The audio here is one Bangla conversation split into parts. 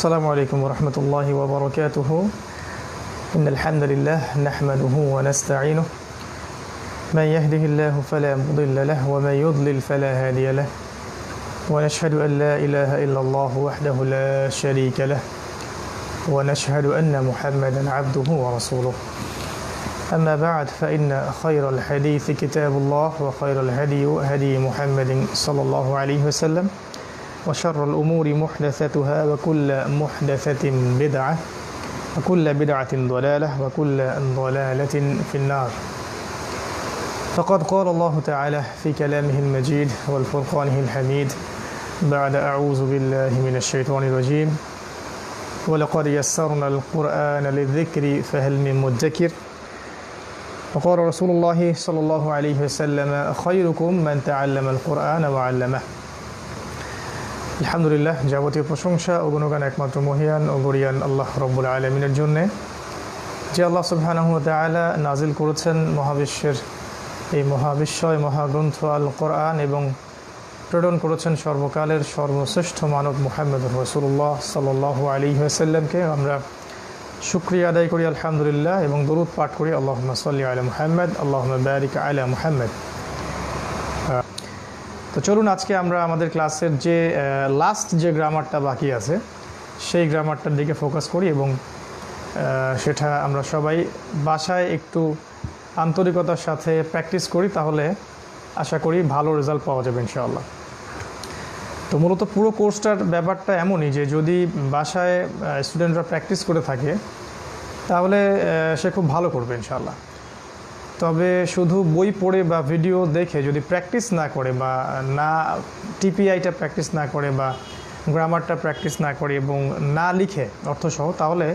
السلام عليكم ورحمة الله وبركاته. إن الحمد لله نحمده ونستعينه من يهده الله فلا مضل له ومن يضلل فلا هادي له ونشهد أن لا إله إلا الله وحده لا شريك له ونشهد أن محمدا عبده ورسوله. أما بعد فإن خير الحديث كتاب الله وخير الهدي هدي محمد صلى الله عليه وسلم وشر الأمور محدثاتها وكل محدثة بدعة وكل بدعة ضلالة وكل ضلالة في النار. فقد قال الله تعالى في كلامه المجيد والفرقانه الحميد بعد أعوذ بالله من الشيطان الرجيم ولقد يسرنا القرآن للذكر فهل من مدكر. وقال رسول الله صلى الله عليه وسلم خيركم من تعلم القرآن وعلمه. আলহামদুলিল্লাহ, যাবতীয় প্রশংসা ও গুণগান একমাত্র মহিয়ান ও গরিয়ান আল্লাহ রব্বুল আলামিনের জন্যে, যে আল্লাহ সুবহানাহু ওয়া তাআলা নাজিল করেছেন মহাবিশ্বের এই মহাবিশ্বয় মহাগ্রন্থ আল কোরআন এবং প্রেরণ করেছেন সর্বকালের সর্বশ্রেষ্ঠ মানব মুহাম্মদুর রাসূলুল্লাহ সাল্লাল্লাহু আলাইহি ওয়াসাল্লামকে। আমরা শুকরিয়া আদায় করি আলহামদুলিল্লাহ এবং দরুদ পাঠ করি আল্লাহুম্মা সাল্লি আলা মুহাম্মদ আল্লাহুম্মা বারিক আলা মুহাম্মদ। তো চলুন আজকে আমরা আমাদের ক্লাসের যে লাস্ট যে গ্রামারটা বাকি আছে সেই গ্রামারটার দিকে ফোকাস করি এবং সেটা আমরা সবাই বাসায় একটু আন্তরিকতার সাথে প্র্যাকটিস করি, তাহলে আশা করি ভালো রেজাল্ট পাওয়া যাবে ইনশাআল্লাহ। তো মূলত পুরো কোর্সটার ব্যাপারটা এমনই যে যদি বাসায় স্টুডেন্টরা প্র্যাকটিস করে থাকে তাহলে সে খুব ভালো করবে ইনশাআল্লাহ। তবে শুধু বই পড়ে বা ভিডিও দেখে যদি প্র্যাকটিস না করে বা না টিপিআইটা প্র্যাকটিস না করে বা গ্রামারটা প্র্যাকটিস না করে এবং না লিখে অর্থসহ, তাহলে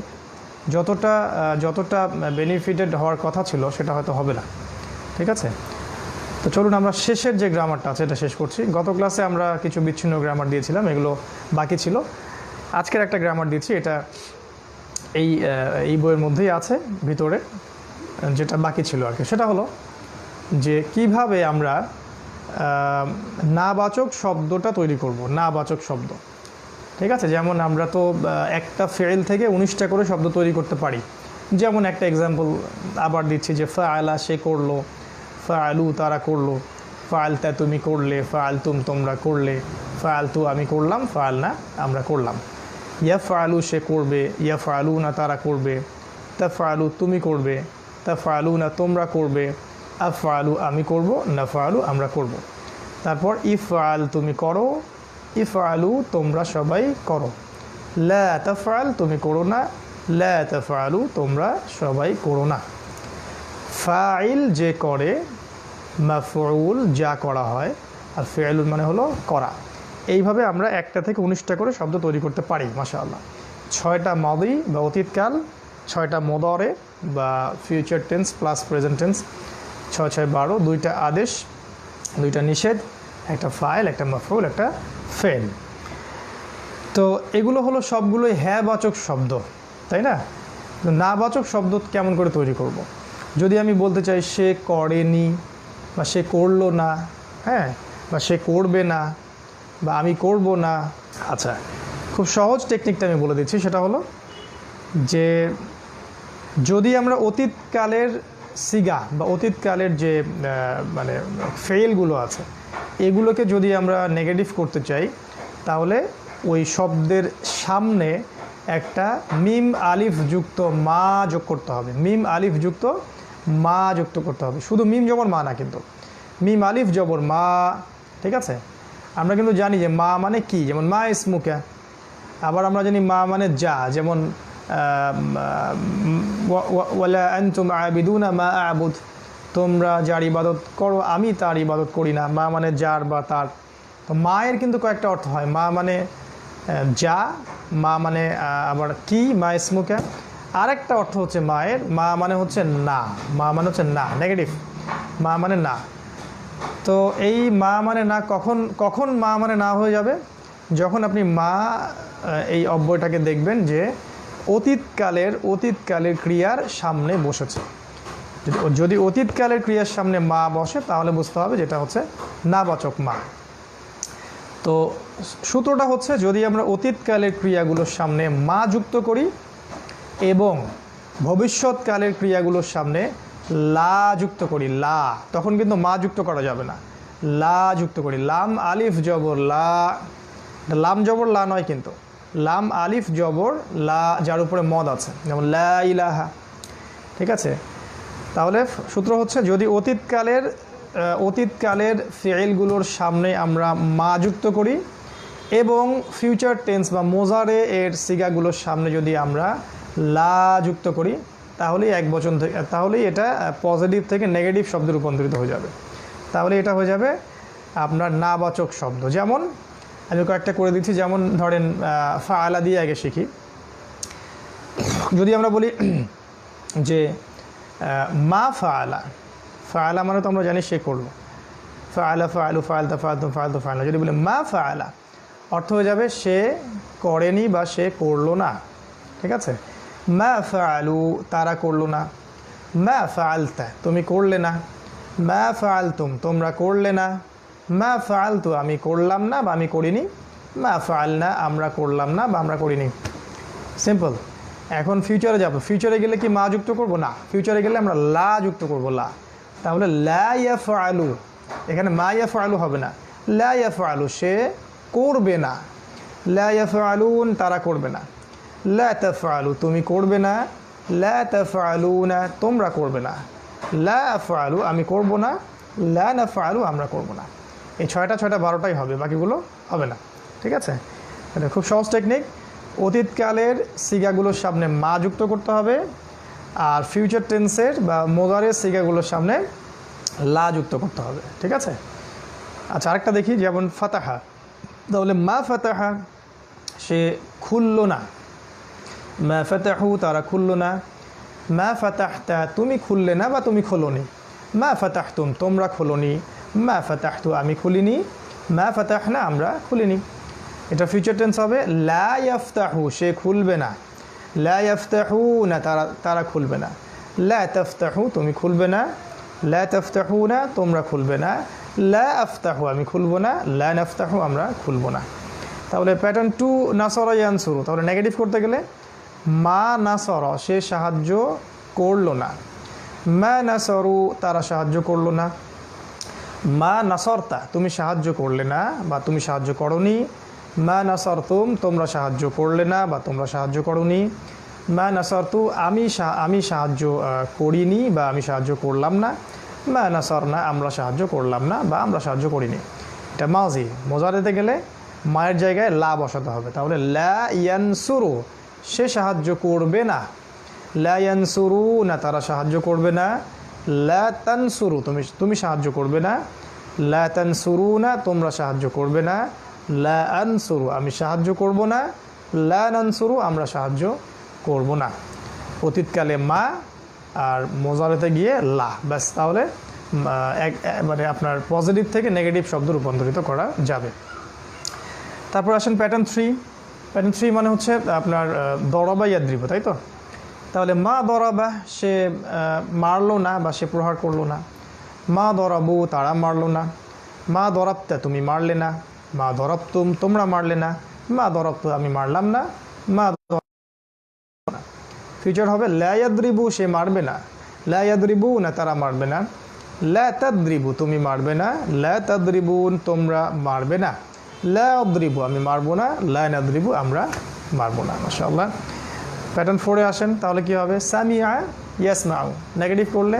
যতটা বেনিফিটেড হওয়ার কথা ছিল সেটা হয়তো হবে না। ঠিক আছে, তো চলুন আমরা শেষের যে গ্রামারটা আছে এটা শেষ করছি। গত ক্লাসে আমরা কিছু বিচ্ছিন্ন গ্রামার দিয়েছিলাম, এগুলো বাকি ছিল। আজকের একটা গ্রামার দিচ্ছি, এটা এই বইয়ের মধ্যেই আছে ভিতরে, যেটা বাকি ছিল আর কি। সেটা হলো যে কিভাবে আমরা নাবাচক শব্দটা তৈরি করব। নাবাচক শব্দ, ঠিক আছে, যেমন আমরা তো একটা ফেল থেকে 19টা করে শব্দ তৈরি করতে পারি। যেমন একটা এক্সাম্পল আবার দিচ্ছি যে ফাআলা সে করলো, ফাআলু তারা করলো, ফাআলতা তুমি করলে, ফাআলতুম তোমরা করলে, ফাআলতু আমি করলাম, ফাআলনা আমরা করলাম। ইয়াফআলু সে করবে, ইয়াফআলুনা তারা করবে, তাফআলু তুমি করবে, তাফআলুনা তোমরা করবে, আফআলু আমি করব, নাফআলু আমরা করব। তারপর ইফআল তুমি করো, ইফআলু তোমরা সবাই করো, লা তাফআল তুমি করো না, লা তাফআলু তোমরা সবাই করো না। ফাইল যে করে, মাফউল যা করা হয়, আর ফিআলুন মানে হলো করা। এইভাবে আমরা একটা থেকে 19টা করে শব্দ তৈরি করতে পারি মাশাআল্লাহ। 6টা মাদি বা অতীতকাল, 6টা মুদারে বা future tense plus present tense, 6 6 12, 2টা আদেশ, 2টা নিষেধ, একটা ফাইল, একটা মাফউল, একটা ফেল। তো এগুলো হলো সবগুলোই হ্যাঁবাচক শব্দ, তাই না? তো নাবাচক শব্দ কেমন করে তৈরি করব? যদি আমি বলতে চাই সে করেনি বা সে করলো না, হ্যাঁ, বা সে করবে না বা আমি করব না। আচ্ছা, খুব সহজ টেকনিকটা আমি বলে দিচ্ছি। সেটা হলো যে যদি আমরা অতীতকালের সিগা বা অতীতকালের যে মানে ফেলগুলো আছে এগুলোকে যদি আমরা নেগেটিভ করতে চাই, তাহলে ওই শব্দের সামনে একটা মিম আলিফ যুক্ত মা যোগ করতে হবে। মিম আলিফ যুক্ত মা যুক্ত করতে হবে, শুধু মিম জবর মা না, কিন্তু মিম আলিফ জবর মা। ঠিক আছে, আমরা কিন্তু জানি যে মা মানে কি, যেমন মা ইসমুকা। আবার আমরা জানি মা মানে যা, যেমন ওয়ালা আনতুম আবিদুনা মা আবুদ, তোমরা যার ইবাদত করো আমি তার ইবাদত করি না। মা মানে যার বা তার। তো মায়ের কিন্তু কয়েকটা অর্থ হয়। মা মানে যা, মা মানে আবার কি, মা ইসমুকা। আরেকটা অর্থ হচ্ছে মায়ের, মা মানে হচ্ছে না, মা মানে হচ্ছে না, নেগেটিভ, মা মানে না। তো এই মা মানে না কখন মা মানে না হয়ে যাবে? যখন আপনি মা এই অব্যয়টাকে দেখবেন যে অতীতকালের ক্রিয়ার সামনে বসেছে। যদি অতীতকালের ক্রিয়ার সামনে মা বসে তাহলে বুঝতে হবে যেটা হচ্ছে নাবাচক মা। তো সূত্রটা হচ্ছে যদি আমরা অতীতকালের ক্রিয়াগুলোর সামনে মা যুক্ত করি এবং ভবিষ্যৎকালের ক্রিয়াগুলোর সামনে লা যুক্ত করি, লা, তখন কিন্তু মা যুক্ত করা যাবে না, লা যুক্ত করি। লাম আলিফ জবর লা, লাম জবর লা নয় কিন্তু, লাম আলিফ জবর লা যার উপরে মদ আছে, যেমন লা ইলাহা। ঠিক আছে, তাহলে সূত্র হচ্ছে যদি অতীতকালের ফিইলগুলোর সামনে আমরা মা যুক্ত করি এবং ফিউচার টেন্স বা মোজারে এর সিগাগুলোর সামনে যদি আমরা লা যুক্ত করি, তাহলেই এক বচন থেকে, তাহলেই এটা পজিটিভ থেকে নেগেটিভ শব্দে রূপান্তরিত হয়ে যাবে। তাহলে এটা হয়ে যাবে আপনার নাবাচক শব্দ। যেমন আমি কয়েকটা করে দিচ্ছি, যেমন ধরেন ফাআলা দিয়ে আগে শিখি। যদি আমরা বলি যে মা ফাআলা, ফাআলা মানে তো আমরা জানি সে করলো, ফাআলা ফাআলু ফাআলতা ফাআলতুম ফাআলতু ফাআলনা। যদি বলি মা ফাআলা, অর্থ হয়ে যাবে সে করেনি বা সে করলো না। ঠিক আছে, মা ফাআলু তারা করলো না, মা ফাআলতা তুমি করলে না, মা ফাআলতুম তোমরা করলে না, মা ফাআলতু আমি করলাম না বা আমি করিনি, মা ফাআলনা আমরা করলাম না বা আমরা করিনি। সিম্পল। এখন ফিউচারে যাব, ফিউচারে গেলে কি মা যুক্ত করব না, ফিউচারে গেলে আমরা লা যুক্ত করব, লা। তাহলে লা ইয়াফআলু, এখানে মা ইয়াফআলু হবে না, লা ইয়াফআলু সে করবে না, লা ইয়াফআলুন তারা করবে না, লা তাফআলু তুমি করবে না, লা তাফআলুনা তোমরা করবে না, লা আফআলু আমি করব না, লা নাফআলু আমরা করব না। এই ছয়টা 12টাই হবে, বাকিগুলো হবে না। ঠিক আছে, এটা খুব সহজ টেকনিক। অতীতকালের সিগাগুলোর সামনে মা যুক্ত করতে হবে আর ফিউচার টেন্সের বা মোজারের সিগাগুলোর সামনে লা যুক্ত করতে হবে। ঠিক আছে, আচ্ছা আরেকটা দেখি, যেমন ফাতাহা। তাহলে মা ফাতাহা সে খুললো না, মা ফাতাহু তারা খুললো না, মা ফাতাহতা তুমি খুললে না বা তুমি খোলোনি, মা ফাতাহতুম তোমরা খোলোনি, মা ফাতাহতু আমি খুলিনি, মা ফাতাহনা আমরা খুলিনি। এটা ফিউচার টেন্স হবে। লা ইয়াফতাহু সে খুলবে না, লা ইয়াফতাহুনা তারা খুলবে না, লা তাফতাহু তুমি খুলবে না, লা তাফতাহুনা তোমরা খুলবে না, লা আফতাহু আমি খুলবো না, লা নাফতাহু আমরা খুলবো না। তাহলে প্যাটার্ন 2 নাসরা ইয়ানসুরু। তাহলে নেগেটিভ করতে গেলে মা নাসরা সে সাহায্য করলো না, মা নাসরু তারা সাহায্য করলো না, মা নাসরতা তুমি সাহায্য করলে না বা তুমি সাহায্য করনি, মা নাসরতুম তোমরা সাহায্য করলে না বা তোমরা সাহায্য করনি, মা নাসরতু আমি সাহায্য করিনি বা আমি সাহায্য করলাম না, মা নাসরনা আমরা সাহায্য করলাম না বা আমরা সাহায্য করিনি। এটা মাজি। মোজারেতে গেলে মায়ের জায়গায় লা বসাতে হবে। তাহলে লা ইয়ানসুরু সে সাহায্য করবে না, লা ইয়ানসুরু না তারা সাহায্য করবে না, লা তানসুরু তুমি সাহায্য করবে না, লা তানসুরু না তোমরা সাহায্য করবে না, লা আনসুরু আমি সাহায্য করব না, লা নানসুরু আমরা সাহায্য করব না। অতীতকালে মা আর মোজারেতে গিয়ে লা, ব্যাস। তাহলে মানে আপনার পজিটিভ থেকে নেগেটিভ শব্দ রূপান্তরিত করা যাবে। তারপর আসেন প্যাটার্ন 3। প্যাটার্ন 3 মানে হচ্ছে আপনার দরাবা ইয়াদ্রিব, তাই তো? তাহলে মা দরাবা সে মারলো না বা সে প্রহার করলো না, মা দরাবু তারা মারলো না, মা দরাবতা তুমি মারলে না, মা দরাবতুম তোমরা মারলে না, মা দরাবতু আমি মারলাম না, মা না। ফিউচার হবে লা ইয়াদ্রিবু সে মারবে না, লা ইয়াদ্রিবু না তারা মারবে না, লা তাদ্রিবু তুমি মারবে না, লা তাদ্রিবুন তোমরা মারবে না, লা আদ্রিবু আমি মারবো না, লা নাদ্রিবু আমরা মারবো না। মাশাআল্লাহ। প্যাটার্ন 4-এ আসেন। তাহলে কি হবে? সামিআ ইয়াসমাউ। নেগেটিভ করলে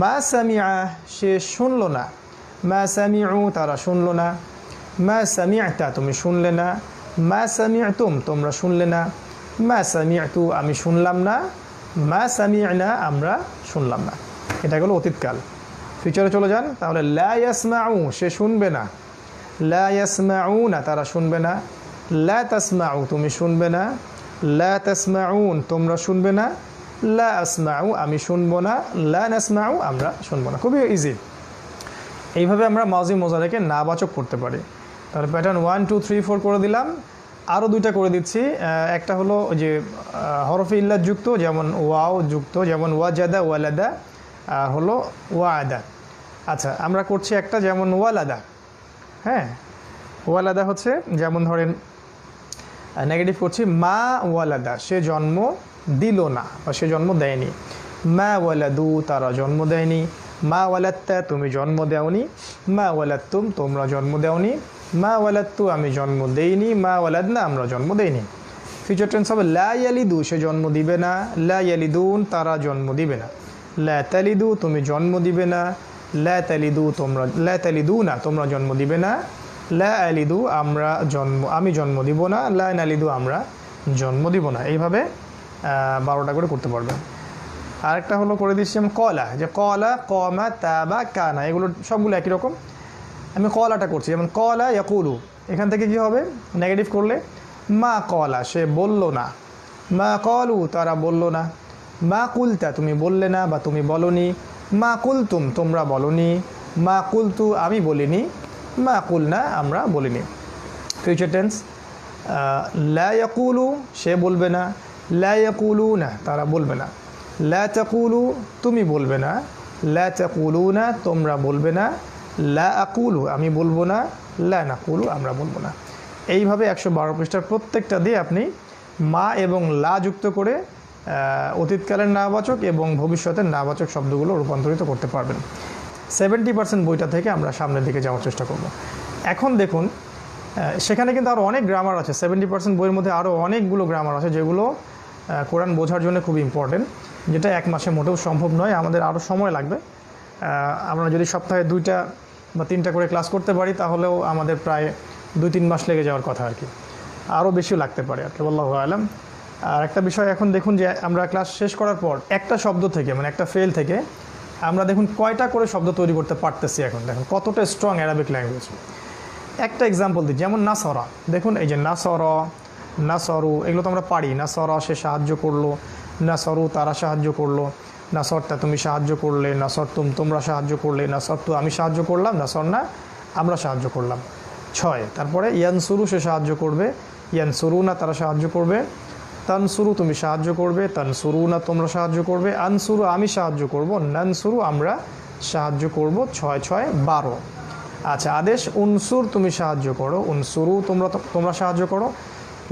মা সামিআ সে শুনলো না, মা সামিউ তারা শুনলো না, মা সামিআতা তুমি শুনলে না, মা সামিআতুম তোমরা শুনলে না, মা সামিআতু আমি শুনলাম না, মা সামিআনা আমরা শুনলাম না। এটা হলো অতীতকাল। ফিউচারে চলে যান। তাহলে লা ইয়াসমাউ সে শুনবে না, লা ইয়াসমাউনা তারা শুনবে না, লা তাসমাউ তুমি শুনবে না, লা তাসমাউন তোমরা শুনবে না, লা আসমাউ আমি শুনবো না, লা নাসমাউ আমরা শুনবো না। খুবই ইজি। এইভাবে আমরা মাজি মোজারেকে নাবাচক করতে পারি। তাহলে প্যাটার্ন 1 2 3 4 করে দিলাম। আরও 2টা করে দিচ্ছি। একটা হলো যে হরফে ইল্লাত যুক্ত, যেমন ওয়াও যুক্ত, যেমন ওয়াজাদা ওয়ালাদা, হলো ওয়াদা। আচ্ছা আমরা করছি একটা যেমন ওয়ালাদা। হ্যাঁ, ওয়ালাদা হচ্ছে যেমন ধরেন নেগেটিভ করছি মা ওয়ালাদা, সে জন্ম দিল না বা সে জন্ম দেয়নি। মা ওয়ালাদু, তারা জন্ম দেয়নি। মা ওয়ালাত্তা, তুমি জন্ম দেওনি। মা ওয়ালাত্তুম, তোমরা জন্ম দেওনি। মা ওয়ালাত্তু, আমি জন্ম দেইনি। মা ওয়ালাদনা, আমরা জন্ম দেইনি। ফিউচার টেন্স হবে লা ইয়ালিদু, সে জন্ম দিবে না। লা ইয়ালিদুন, তারা জন্ম দিবে না। লা তালিদু, তুমি জন্ম দিবে না। লা তালিদু, তোমরা লা তালিদুনা, তোমরা জন্ম দিবে না। লা আলিদু, আমি জন্ম দিব না। লা নালিদু, আমরা জন্ম দিব না। এইভাবে 12টা করে করতে পারবেন। আরেকটা হলো করে দিচ্ছি আমি কলা, যে কলা, কমা, তাবা, কানা, এগুলো সবগুলো একই রকম। আমি কলাটা করছি, যেমন কলা ইয়াকুলু, এখান থেকে কি হবে নেগেটিভ করলে মা কলা, সে বলল না। মা কলু, তারা বলল না। মা কুলতা, তুমি বললে না বা তুমি বলনি। মা কুলতুম, তোমরা বলনি। মা কুলতু, আমি বলিনি। মা কুলনা, আমরা বলিনি। ফিউচার টেন্স লা ইয়াকুলু, সে বলবে না। লা ইয়াকুলুনা, তারা বলবে না। লা তাকুলু, তুমি বলবে না। লা তাকুলুনা, তোমরা বলবে না। লা আকুলু, আমি বলবো না। লা নাকুলু, আমরা বলবো না। এইভাবে 112 পৃষ্ঠার প্রত্যেকটা দিয়ে আপনি মা এবং লা যুক্ত করে অতীতকালের নাবাচক এবং ভবিষ্যতের নাবাচক শব্দগুলো রূপান্তরিত করতে পারবেন। 70% বইটা থেকে আমরা সামনের দিকে যাওয়ার চেষ্টা করব। এখন দেখুন সেখানে কিন্তু আরও অনেক গ্রামার আছে। 70% বইয়ের মধ্যে আরও অনেকগুলো গ্রামার আছে যেগুলো কোরআন বোঝার জন্য খুব ইম্পর্টেন্ট, যেটা এক মাসে মোটেও সম্ভব নয়, আমাদের আরও সময় লাগবে। আমরা যদি সপ্তাহে 2টা বা 3টা করে ক্লাস করতে পারি তাহলেও আমাদের প্রায় 2-3 মাস লেগে যাওয়ার কথা আর কি, আরও বেশিও লাগতে পারে আর কি, আল্লাহু আলাম। আর একটা বিষয় এখন দেখুন যে আমরা ক্লাস শেষ করার পর একটা শব্দ থেকে মানে একটা ফেল থেকে আমরা দেখুন কয়টা করে শব্দ তৈরি করতে পারতেছি। এখন দেখুন কতটা স্ট্রং অ্যারাবিক ল্যাঙ্গুয়েজ। একটা এক্সাম্পল দিই, যেমন নাসরা, দেখুন এই যে নাসরা, নাসরু, এগুলো তো আমরা পারি। নাসরা, সে সাহায্য করলো। নাসরু, তারা সাহায্য করলো। নাসরতা, তুমি সাহায্য করলে। নাসরতুম, তোমরা সাহায্য করলে। নাসরতু, আমি সাহায্য করলাম। নাসরনা, আমরা সাহায্য করলাম। 6। তারপরে ইয়ানসুরু, সে সাহায্য করবে। ইয়ানসুরুনা, তারা সাহায্য করবে। তানসুরু, তুমি সাহায্য করবে। তানসুরুনা, তোমরা সাহায্য করবে। আনসুরু, আমি সাহায্য করব। নানসুরু, আমরা সাহায্য করব। 6 6 12। আচ্ছা, আদেশ উনসুর, তুমি সাহায্য করো। উনসুরু, তোমরা সাহায্য করো।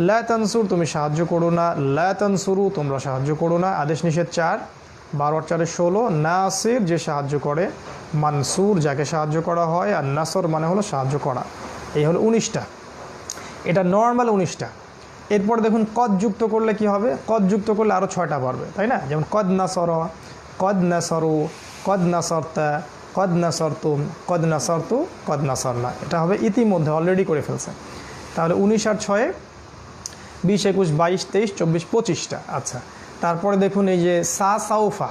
লা তানসুর, তুমি সাহায্য করো না। লা তানসুরু, তোমরা সাহায্য করো না। আদেশ নিষেধ 4, 12 আর 4 16। নাসির, যে সাহায্য করে। মানসুর, যাকে সাহায্য করা হয়। আর নাসর মানে হলো সাহায্য করা। এই হলো 19টা, এটা নর্মাল 19টা। এরপরে দেখুন কদ যুক্ত করলে কি হবে, কদ যুক্ত করলে আরও 6টা পারবে, তাই না? যেমন কদ নাসর, কদ নাসরু, কদ নাসরতা, কদ নাসরতুম, কদ নাসরতু, কদ নাসরনা। এটা হবে ইতিমধ্যে, অলরেডি করে ফেলছে। তাহলে 19 আর 6 20 21 22 23 24 25টা। আচ্ছা, তারপরে দেখুন এই যে সা সাউফা,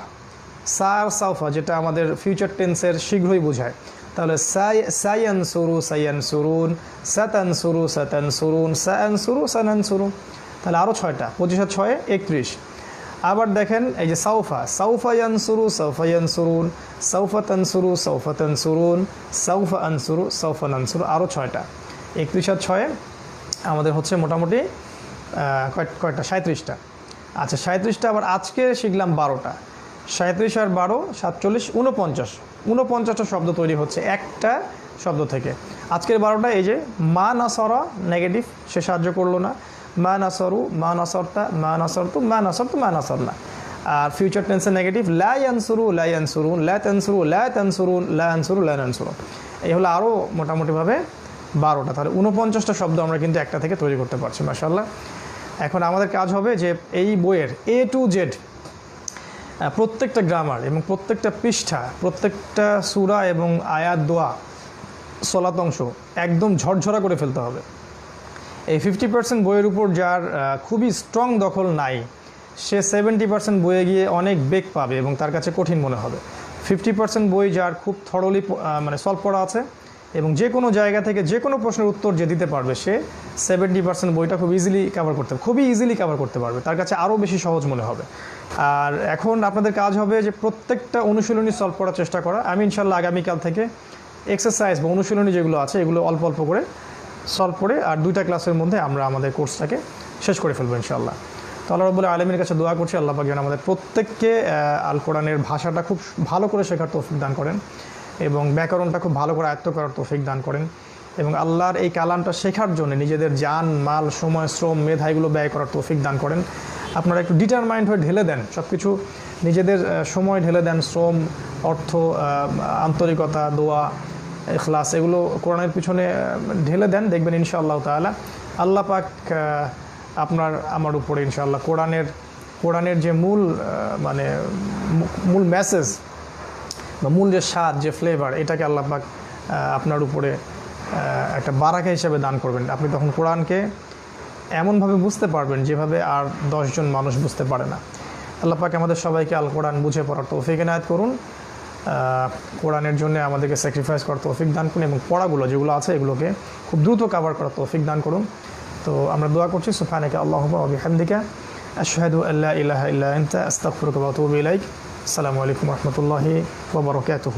সা আর সাউফা, যেটা আমাদের ফিউচার টেন্সের শীঘ্রই বোঝায়। তাহলে সায়ানসুরু, সায়ানসুরুন, সাতানসুরু, সাতানসুরুন, সায়ানসুরু, সানানসুরু। তাহলে আরও 6টা, 25 আর 6 31। আবার দেখেন এই যে সাউফা, সাউফা ইয়ানসুরু, সাউফা ইয়ানসুরুন, সাউফা তানসুরু, সাউফা তানসুরুন, সাউফা আনসুরু, সাউফা নানসুরু। আরও 6টা, 31 আর 6 আমাদের হচ্ছে মোটামুটি কয়টা 37টা। আচ্ছা, 37টা। আবার আজকে শিখলাম 12টা। 37 আর 12 47 49, 49টা শব্দ তৈরি হচ্ছে একটা শব্দ থেকে। আজকের 12টা এই যে মা নাসরা, নেগেটিভ, সে সাহায্য করলো না। মা নাসরু, মা নাসরতা, মা নাসরতু, মা নাসরতু, মা নাসরনা। আর ফিউচার টেন্সের নেগেটিভ লা ইয়ানসুরু, লা ইয়ানসুরুন, লা তানসুরু, লা তানসুরুন, লা আনসুরু, লা নানসুরু। এই হলো আরও মোটামুটিভাবে 12টা। তাহলে 49টা শব্দ আমরা কিন্তু একটা থেকে তৈরি করতে পারছি, মাশাআল্লাহ। এখন আমাদের কাজ হবে যে এই বইয়ের A to Z প্রত্যেকটা গ্রামার এবং প্রত্যেকটা পৃষ্ঠা, প্রত্যেকটা সূরা এবং আয়াত, দোয়া, সলাত অংশ একদম ঝরঝরা করে ফেলতে হবে। এই 50% বইয়ের উপর যার খুবই স্ট্রং দখল নাই, সে 70% বইয়ে গিয়ে অনেক বেগ পাবে এবং তার কাছে কঠিন মনে হবে। 50% বই যার খুব থরলি মানে সলভ করা আছে এবং যে কোনো জায়গা থেকে যে কোনো প্রশ্নের উত্তর যে দিতে পারবে, সে 70% বইটা খুব ইজিলি কভার করতে পারবে, তার কাছে আরও বেশি সহজ মনে হবে। আর এখন আপনাদের কাজ হবে যে প্রত্যেকটা অনুশীলনী সলভ করার চেষ্টা করা। আমি ইনশাল্লাহ আগামীকাল থেকে এক্সারসাইজ বা অনুশীলনী যেগুলো আছে এগুলো অল্প অল্প করে সলভ করে আর 2টা ক্লাসের মধ্যে আমরা আমাদের কোর্সটাকে শেষ করে ফেলবো ইনশাল্লাহ। তো আল্লাহ রাব্বুল আলামিনের কাছে দোয়া করছি আল্লাহ পাক যেন আমাদের প্রত্যেককে আল কোরআনের ভাষাটা খুব ভালো করে শেখার তৌফিক দান করেন এবং ব্যাকরণটা খুব ভালো করে আয়ত্ত করার তৌফিক দান করেন এবং আল্লাহর এই কালামটা শেখার জন্য নিজেদের জান, মাল, সময়, শ্রম, মেধা এগুলো ব্যয় করার তৌফিক দান করেন। আপনারা একটু ডিটারমাইন্ড হয়ে ঢেলে দেন, সব কিছু নিজেদের সময় ঢেলে দেন, শ্রম, অর্থ, আন্তরিকতা, দোয়া, ইখলাস এগুলো কোরআনের পিছনে ঢেলে দেন। দেখবেন ইনশাআল্লাহ তাআলা আল্লাহ পাক আমার উপরে ইনশাআল্লাহ কোরআনের যে মূল মেসেজ বা মূল যে স্বাদ, যে ফ্লেভার, এটাকে আল্লাহ পাক আপনার উপরে একটা বারাকা হিসেবে দান করবেন। আপনি তখন কোরআনকে এমনভাবে বুঝতে পারবেন যেভাবে আর 10 জন মানুষ বুঝতে পারে না। আল্লাহ পাক আমাদের সবাইকে আল কোরআন বুঝে পড়ার তৌফিক এনায়েত করুন। কোরআনের জন্য আমাদেরকে স্যাক্রিফাইস করার তৌফিক দান করুন এবং পড়াগুলো যেগুলো আছে এগুলোকে খুব দ্রুত কভার করার তৌফিক দান করুন। তো আমরা দোয়া করছি, সুবহানাকা আল্লাহুম্মা ওয়া বিহামদিকা আশহাদু আল্লা ইলাহা ইল্লা আনতা আস্তাগফিরুকা ওয়া আতুবু ইলাইক। আসসালামু আলাইকুম ওয়া রাহমাতুল্লাহি ওয়া বারাকাতুহু।